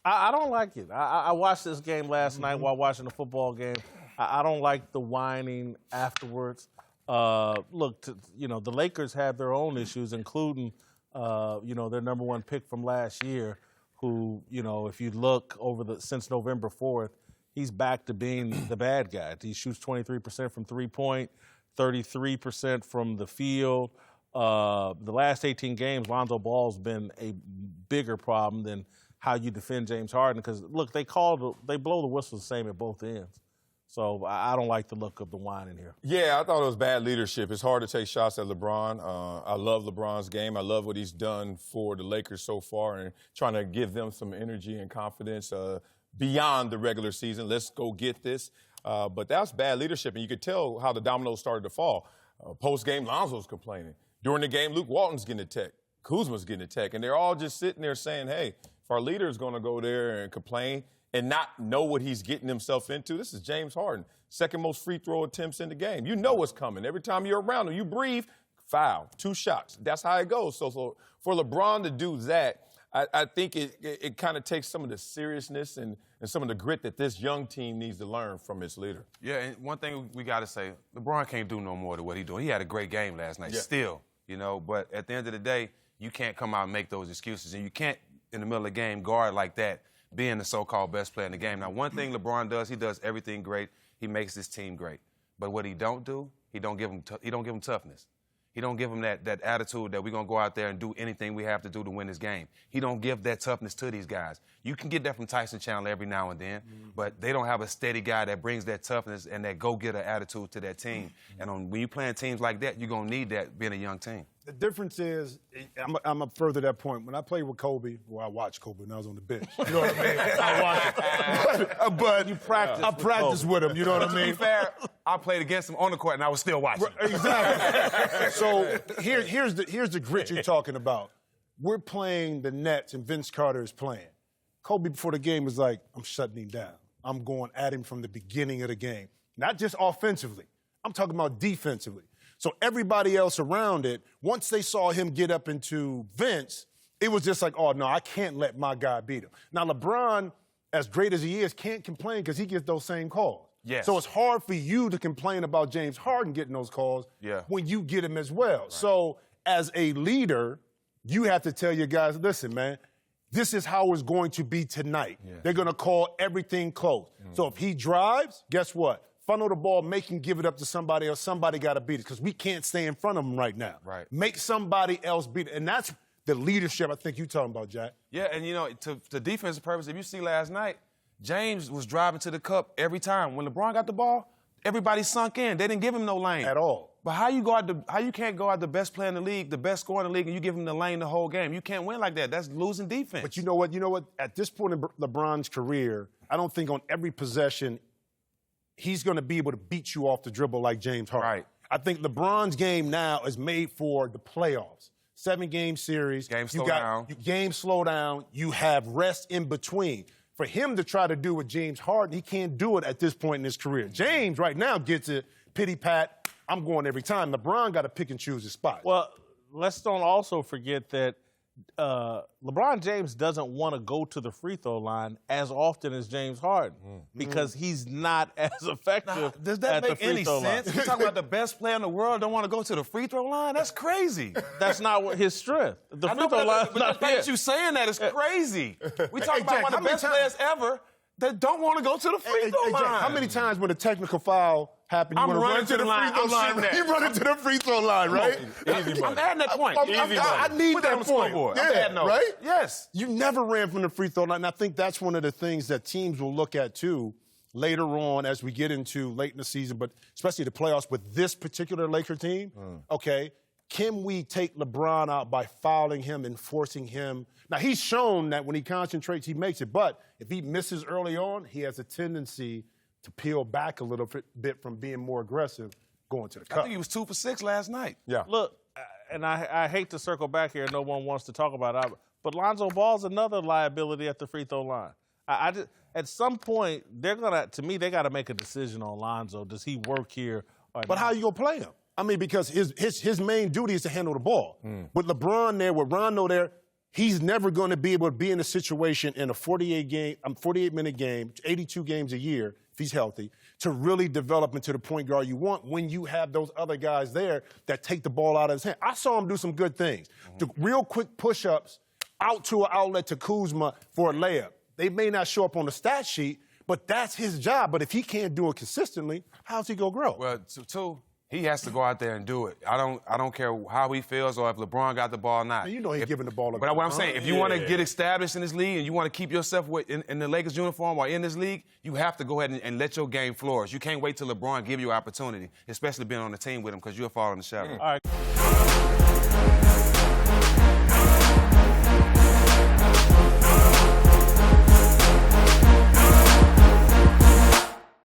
I don't like it. I watched this game last night while watching the football game. I don't like the whining afterwards. Look, the Lakers have their own issues, including, their number one pick from last year, who, if you look since November 4th, he's back to being the bad guy. He shoots 23% from three-point, 33% from the field. The last 18 games, Lonzo Ball's been a bigger problem than how you defend James Harden. Because, look, they blow the whistle the same at both ends. So I don't like the look of the wine in here. Yeah, I thought it was bad leadership. It's hard to take shots at LeBron. I love LeBron's game. I love what he's done for the Lakers so far and trying to give them some energy and confidence beyond the regular season. Let's go get this. But that's bad leadership, and you could tell how the dominoes started to fall. Post-game, Lonzo's complaining. During the game, Luke Walton's getting a tech. Kuzma's getting a tech. And they're all just sitting there saying, hey, if our leader is going to go there and complain and not know what he's getting himself into, this is James Harden, second most free throw attempts in the game. You know what's coming. Every time you're around him, you breathe, foul, 2 shots. That's how it goes. So for LeBron to do that, I think it kind of takes some of the seriousness and some of the grit that this young team needs to learn from its leader. Yeah, and one thing we got to say, LeBron can't do no more than what he's doing. He had a great game last night, still, but at the end of the day, you can't come out and make those excuses, and you can't, in the middle of the game, guard like that, being the so-called best player in the game. Now, one thing LeBron does, he does everything great. He makes this team great. But what he don't do, he don't give them toughness. He don't give them that attitude that we're going to go out there and do anything we have to do to win this game. He don't give that toughness to these guys. You can get that from Tyson Chandler every now and then, but they don't have a steady guy that brings that toughness and that go-getter attitude to that team. And when you're playing teams like that, you're going to need that being a young team. The difference is, I'm up further that point. When I played with Kobe, I watched Kobe when I was on the bench. You know what I mean? I watched. But you practice. I practiced with him. You know what I mean? To be fair, I played against him on the court, and I was still watching. Exactly. So here's the grit you're talking about. We're playing the Nets, and Vince Carter is playing. Kobe before the game was like, I'm shutting him down. I'm going at him from the beginning of the game. Not just offensively. I'm talking about defensively. So everybody else around it, once they saw him get up into Vince, it was just like, oh, no, I can't let my guy beat him. Now, LeBron, as great as he is, can't complain because he gets those same calls. Yes. So it's hard for you to complain about James Harden getting those calls when you get him as well. Right. So as a leader, you have to tell your guys, listen, man, this is how it's going to be tonight. Yeah. They're going to call everything close. So if he drives, guess what? Funnel the ball, make him give it up to somebody else. Somebody got to beat it because we can't stay in front of him right now. Right. Make somebody else beat it. And that's the leadership I think you're talking about, Jack. Yeah, and, to defensive purpose, if you see last night, James was driving to the cup every time. When LeBron got the ball, everybody sunk in. They didn't give him no lane. At all. But how you can't go out the best player in the league, the best scorer in the league, and you give him the lane the whole game? You can't win like that. That's losing defense. But you know what? At this point in LeBron's career, I don't think on every possession he's going to be able to beat you off the dribble like James Harden. Right. I think LeBron's game now is made for the playoffs. 7-game series. Game slow down. Game slow down. You have rest in between. For him to try to do with James Harden, he can't do it at this point in his career. James right now gets it, pity-pat, I'm going every time. LeBron got to pick and choose his spot. Well, let's don't also forget that LeBron James doesn't want to go to the free throw line as often as James Harden because he's not as effective does that at make the free any throw sense? line. You're talking about the best player in the world don't want to go to the free throw line? That's crazy. That's not his strength. The free throw line is not the fact that you saying that is crazy. We talking about one of the best players ever that don't want to go to the free throw line. Jack, how many times when a technical foul happened, you want to run to the free throw line? You run into the free throw line, right? I'm adding that point. I need that point. Yeah, right? Yes. You never ran from the free throw line. And I think that's one of the things that teams will look at, too, later on as we get into late in the season, but especially the playoffs with this particular Laker team. Okay, can we take LeBron out by fouling him and forcing him? Now, he's shown that when he concentrates, he makes it. But if he misses early on, he has a tendency to peel back a little bit from being more aggressive going to the cup. I think he was 2 for 6 last night. Yeah. Look, and I hate to circle back here. No one wants to talk about it. But Lonzo Ball's another liability at the free throw line. At some point, they got to make a decision on Lonzo. Does he work here or But how you going to play him? I mean, because his main duty is to handle the ball. With LeBron there, with Rondo there, He's never going to be able to be in a situation in a 48-minute game, 82 games a year, if he's healthy, to really develop into the point guard you want when you have those other guys there that take the ball out of his hand. I saw him do some good things. The real quick push-ups out to an outlet to Kuzma for a layup. They may not show up on the stat sheet, but that's his job. But if he can't do it consistently, how's he going to grow? Well, too, he has to go out there and do it. I don't care how he feels or if LeBron got the ball or not. You know he's giving the ball. But what I'm saying, if you want to get established in this league and you want to keep yourself in the Lakers uniform while in this league, you have to go ahead and let your game flourish. You can't wait till LeBron give you an opportunity, especially being on the team with him, because you'll fall in the shadow. All right.